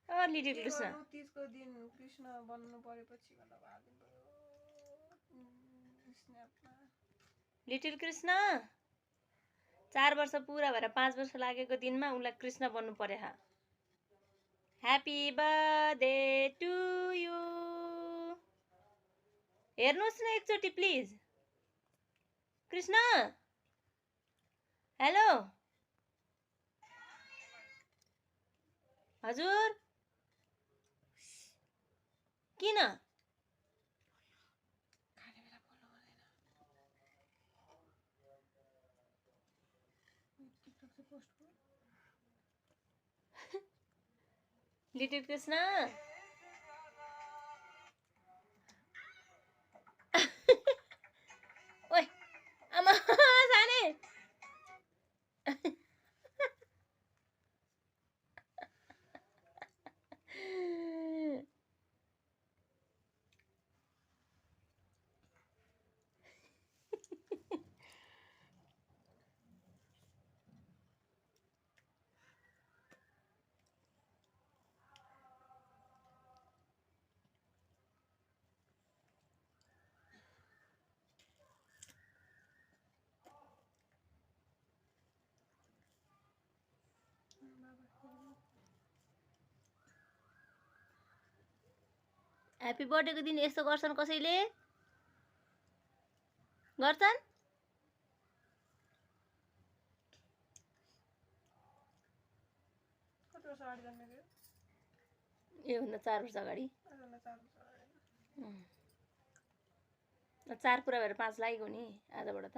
Little Krishna 30 को दिन कृष्ण बन्नु परेपछि भनेर हालिदिनु स्न्यापमा। लिटिल कृष्ण 4 वर्ष पुरा भएर 5 वर्ष लागेको दिनमा उनलाई कृष्ण बन्नु पर्यो। Happy birthday to you. हेर्नुहोस् न एकचोटि प्लिज। कृष्ण हेलो हजुर किन खाने बेला बोल्नु हुँदैन। टिकटक से पोस्ट कर। लिटिल कृष्ण ओए आमा साने ह्यापी बर्थडेको दिन यस्तो गर्छन् कसैले गर्छन् कति वर्ष अगाडि जन्मेको? योभन्दा 4 वर्ष अगाडि। 4 4 पुरा भएर 5 लागेको नि आजबाट त।